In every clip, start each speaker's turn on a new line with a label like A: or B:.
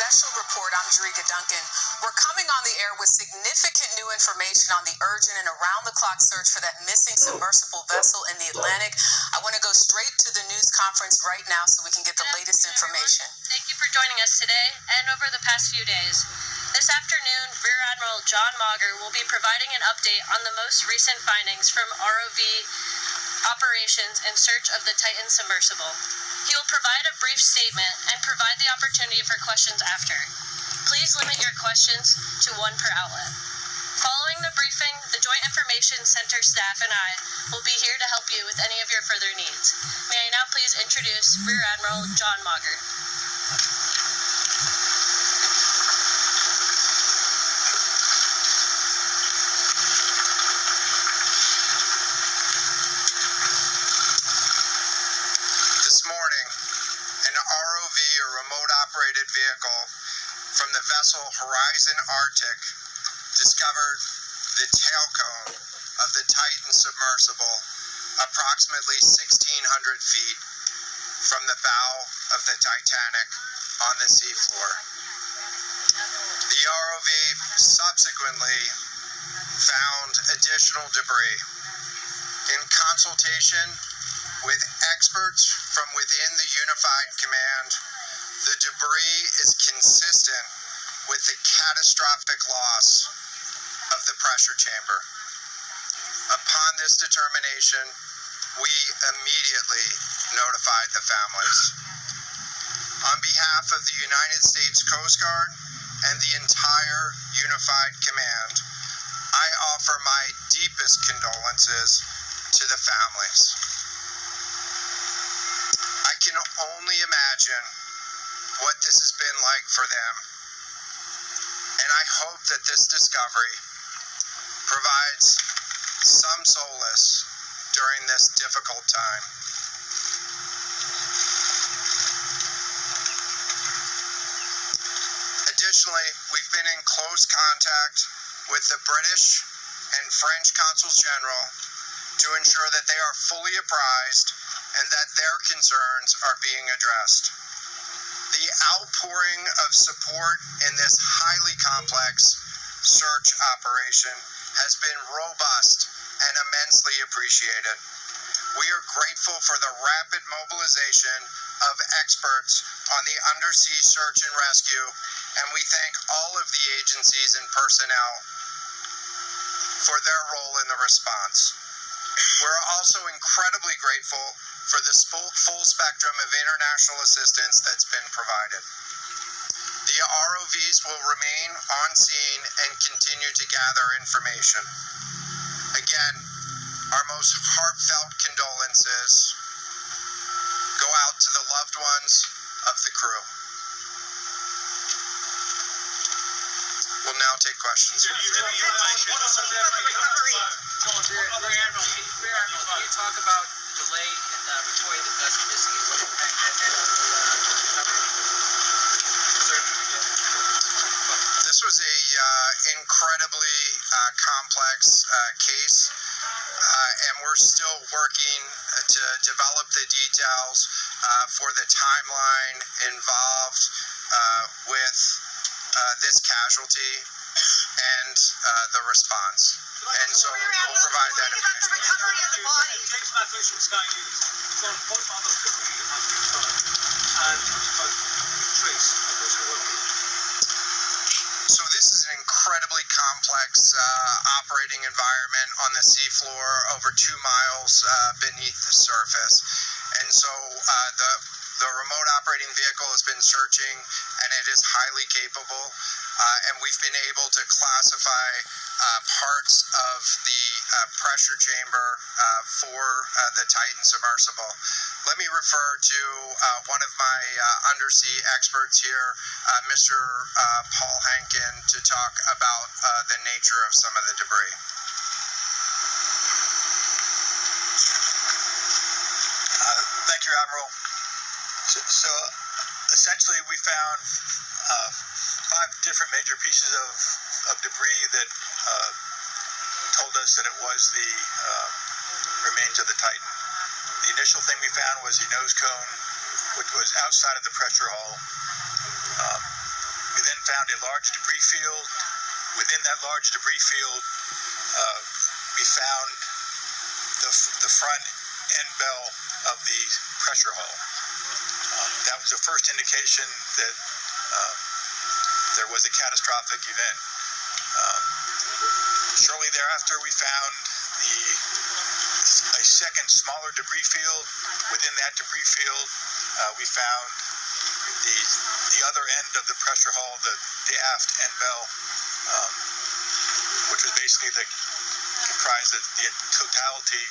A: Special Report. I'm Jerika Duncan. We're coming on the air with significant new information on the urgent and around-the-clock search for that missing submersible vessel in the Atlantic. I want to go straight to the news conference right now so we can get the latest information.
B: Thank you for joining us today and over the past few days. This afternoon, Rear Admiral John Mauger will be providing an update on the most recent findings from ROV operations in search of the Titan submersible. He will provide a brief statement and provide the opportunity for questions after. Please limit your questions to one per outlet. Following the briefing, the Joint Information Center staff and I will be here to help you with any of your further needs. May I now please introduce Rear Admiral John Mauger.
C: Operated vehicle from the vessel Horizon Arctic discovered the tail cone of the Titan submersible approximately 1,600 feet from the bow of the Titanic on the seafloor. The ROV subsequently found additional debris. In consultation with experts from within the Unified Command, the debris is consistent with the catastrophic loss of the pressure chamber. Upon this determination, we immediately notified the families. On behalf of the United States Coast Guard and the entire Unified Command, I offer my deepest condolences to the families. I can only imagine what this has been like for them, and I hope that this discovery provides some solace during this difficult time. Additionally, we've been in close contact with the British and French Consuls General to ensure that they are fully apprised and that their concerns are being addressed. The outpouring of support in this highly complex search operation has been robust and immensely appreciated. We are grateful for the rapid mobilization of experts on the undersea search and rescue, and we thank all of the agencies and personnel for their role in the response. We're also incredibly grateful for the full spectrum of international assistance that's been provided. The ROVs will remain on scene and continue to gather information. Again, our most heartfelt condolences go out to the loved ones of the crew. We'll now take questions.
D: Can you talk about the delay in reporting the vessel missing and what impact that had on the search?
C: This was a incredibly complex case, and we're still working to develop the details for the timeline involved with this casualty and the response. And so we'll provide that information. So this is an incredibly complex operating environment on the seafloor, over 2 miles beneath the surface. And so the remote operating vehicle has been searching, and it is highly capable. And we've been able to classify parts of the pressure chamber for the Titan submersible. Let me refer to one of my undersea experts here, Mr. Paul Hankin, to talk about the nature of some of the debris.
E: Thank you, Admiral. So essentially, we found 5 different major pieces of debris that told us that it was the remains of the Titan. The initial thing we found was the nose cone, which was outside of the pressure hull. found a large debris field. Within that large debris field, we found the front end bell of the pressure hull. That was the first indication that there was a catastrophic event. Shortly thereafter, we found a second smaller debris field. Within that debris field, we found the other end of the pressure hull, the aft end bell, which was basically comprised of the totality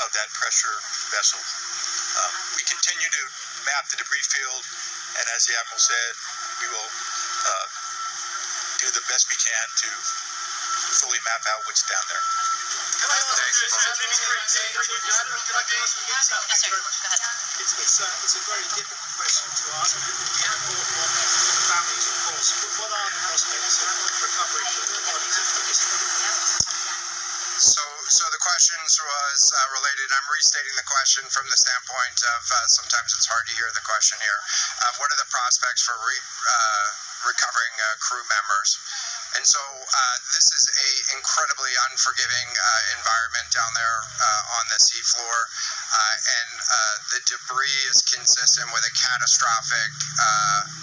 E: of that pressure vessel. We continue to map the debris field, and as the Admiral said, we will do the best we can to fully map out what's down there.
D: It's a very difficult question to ask, and important one for the families, of course. What are the prospects of recovery of the bodies of the missing people?
C: So the questions was related. I'm restating the question from the standpoint of sometimes it's hard to hear the question here. What are the prospects for recovering crew members? And so this is a incredibly unforgiving environment down there on the seafloor, and the debris is consistent with a catastrophic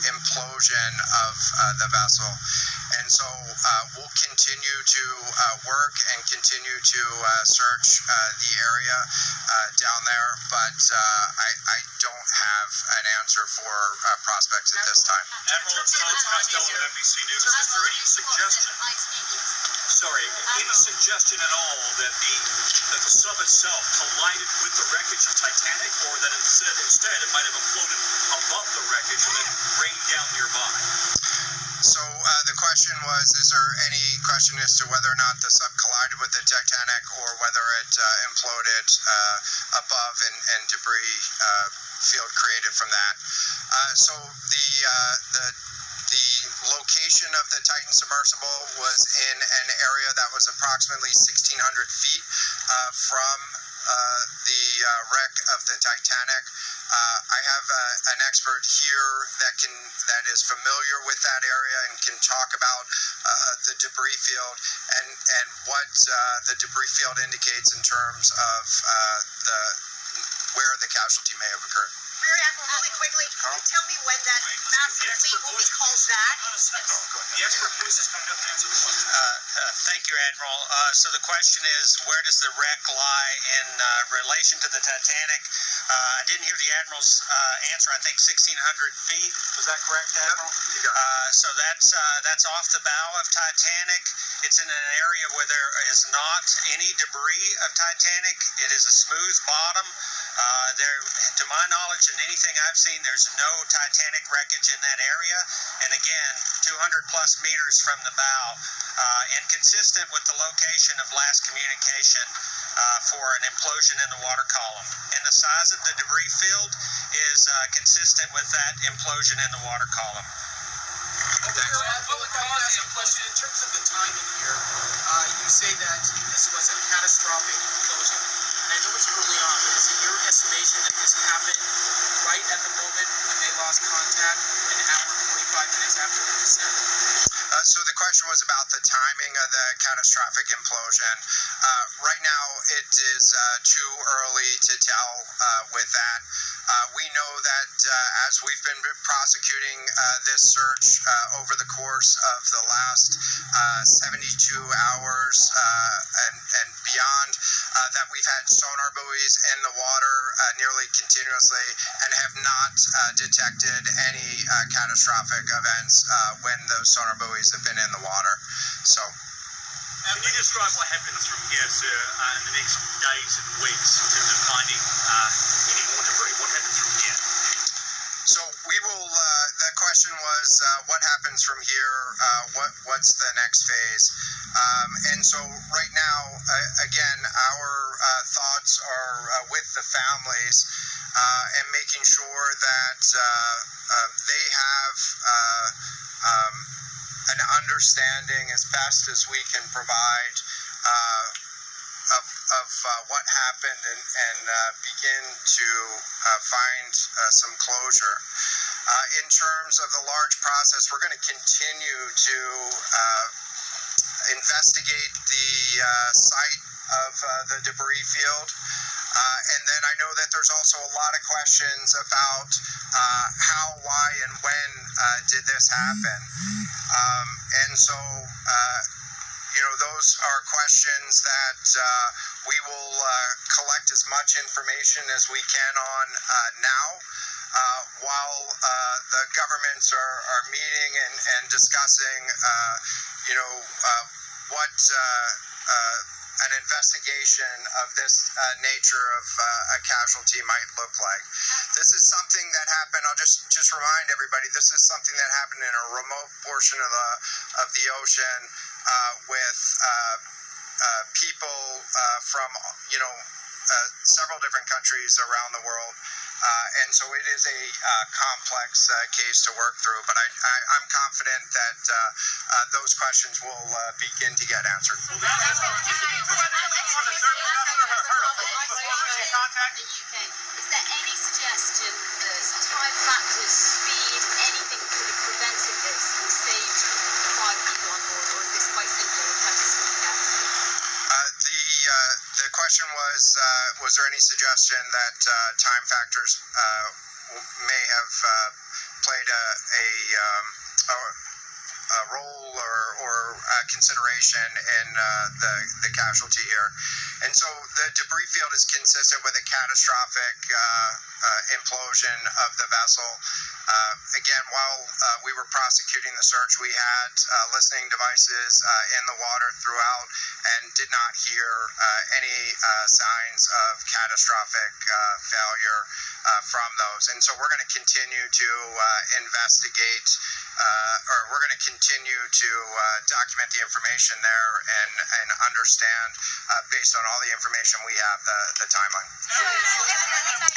C: implosion of the vessel. And so we'll continue to work and continue to search the area down there, but I don't have an answer for prospects at this time.
E: Admiral, it's Tom Costello of NBC News. Is there any suggestion at all that the sub itself collided with the wreckage of Titanic, or that instead it might have imploded above the wreckage and then rained down nearby?
C: So the question was, is there any question as to whether or not the sub collided with the Titanic or whether it imploded above and debris field created from that? So the location of the Titan submersible was in an area that was approximately 1,600 feet from the wreck of the Titanic. I have an expert here that is familiar with that area and can talk about the debris field and what the debris field indicates in terms of where the casualty may have occurred.
F: Rear Admiral, really quickly, can you tell me when that massive fleet will be called back?
E: The expert voice is coming up to answer the question.
G: Thank you, Admiral. So the question is, where does the wreck lie in relation to the Titanic? I didn't hear the Admiral's answer. I think 1,600 feet. Was that correct, Admiral? So that's off the bow of Titanic. It's in an area where there is not any debris of Titanic. It is a smooth bottom. To my knowledge and anything I've seen, there's no Titanic wreckage in that area. And again, 200 plus meters from the bow, and consistent with the location of last communication for an implosion in the water column. And the size of the debris field is consistent with that implosion in the water column.
D: What would cause the implosion? In terms of the timing here, you say that this was a catastrophic implosion. And I know it's early on, but is it your estimation that this happened right at the moment when they lost contact, an hour and 45 minutes after the descent?
C: So the question was about the timing of the catastrophic implosion. Right now, it is too early to tell with that. We know that as we've been prosecuting this search over the course of the last 72 hours and beyond, that we've had sonar buoys in the water nearly continuously and have not detected any catastrophic events when those sonar buoys have been in the water. So.
E: Can you describe what happens from here, sir, in the next days and weeks in terms of finding any more debris? What happens from here?
C: So we will. The question was, what happens from here? What's the next phase? And so right now, again, our thoughts are with the families and making sure that they have an understanding as best as we can provide of what happened and begin to find some closure. In terms of the large process, we're going to continue to investigate the site of the debris field. And then I know that there's also a lot of questions about how, why, and when did this happen. And so, those are questions that we will collect as much information as we can on now. While the governments are meeting and discussing, what an investigation of this nature of a casualty might look like. This is something that happened. I'll just remind everybody. This is something that happened in a remote portion of the ocean with people from several different countries around the world. And so it is a complex case to work through, but I'm confident that those questions will begin to get answered.
F: Is there any suggestion that time factors, speed, anything could have prevented this and saved 5 people on board, or is this quite simple?
C: The question was there any suggestion that time factors may have played a role or consideration in the casualty here? And so the debris field is consistent with a catastrophic implosion of the vessel. Again, while we were prosecuting the search, we had listening devices in the water throughout and did not hear any signs of catastrophic failure from those. And so we're going to continue to investigate, or we're going to continue to document the information there and understand, based on all the information we have, the timeline.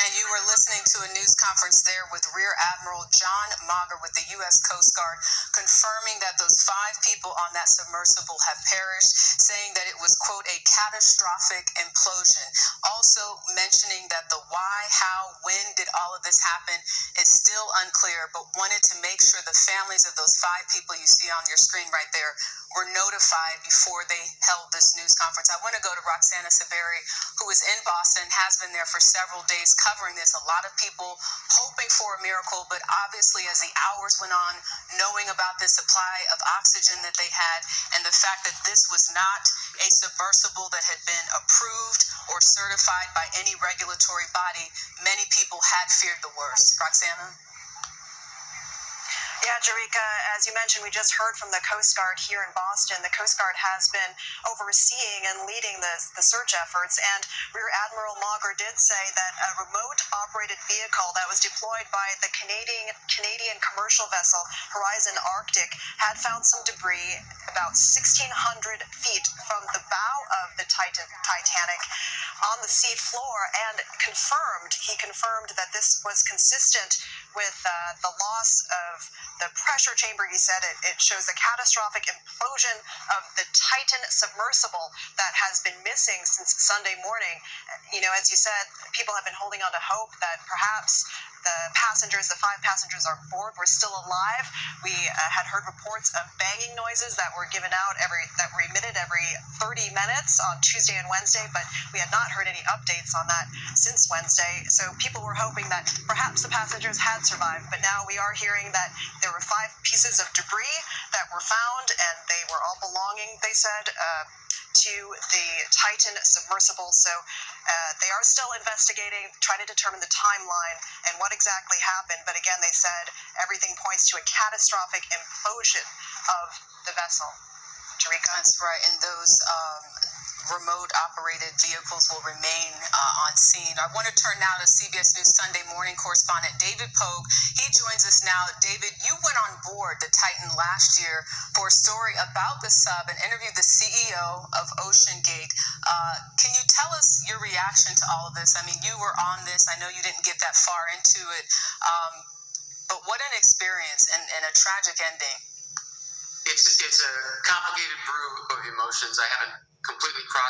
A: And you were listening to a news conference there with Rear Admiral John Mager with the U.S. Coast Guard, confirming that those 5 people on that submersible have perished, saying that it was, quote, a catastrophic implosion. Also mentioning that the why, how, when did all of this happen is still unclear, but wanted to make sure the families of those 5 people you see on your screen right there were notified before they held this news conference. I want to go to Roxana Saberi, who is in Boston, has been there for several days covering this. A lot of people hoping for a miracle, but obviously as the hours went on, knowing about the supply of oxygen that they had and the fact that this was not a submersible that had been approved or certified by any regulatory body, many people had feared the worst. Roxana?
H: Yeah, Jerika, as you mentioned, we just heard from the Coast Guard here in Boston. The Coast Guard has been overseeing and leading the search efforts, and Rear Admiral Mager did say that a remote-operated vehicle that was deployed by the Canadian commercial vessel Horizon Arctic had found some debris about 1,600 feet from the bow of the Titanic on the sea floor, and he confirmed that this was consistent with the loss of the pressure chamber. He said it shows a catastrophic implosion of the Titan submersible that has been missing since Sunday morning. As you said, people have been holding on to hope that perhaps the 5 passengers on board were still alive. We had heard reports of banging noises that were emitted every 30 minutes on Tuesday and Wednesday, but we had not heard any updates on that since Wednesday. So people were hoping that perhaps the passengers had survived, but now we are hearing that there were 5 pieces of debris that were found, and they were all belonging, they said, to the Titan submersible. So they are still investigating, trying to determine the timeline and what exactly happened. But again, they said everything points to a catastrophic implosion of the vessel. Jerika?
A: That's right. And those remote-operated vehicles will remain on scene. I want to turn now to CBS News Sunday morning correspondent David Pogue. He joins us now. David, you went on board the Titan last year for a story about the sub and interviewed the CEO of OceanGate. Can you tell us your reaction to all of this? I mean, you were on this. I know you didn't get that far into it, but what an experience and a tragic ending.
I: It's a complicated brew of emotions. I haven't completely processed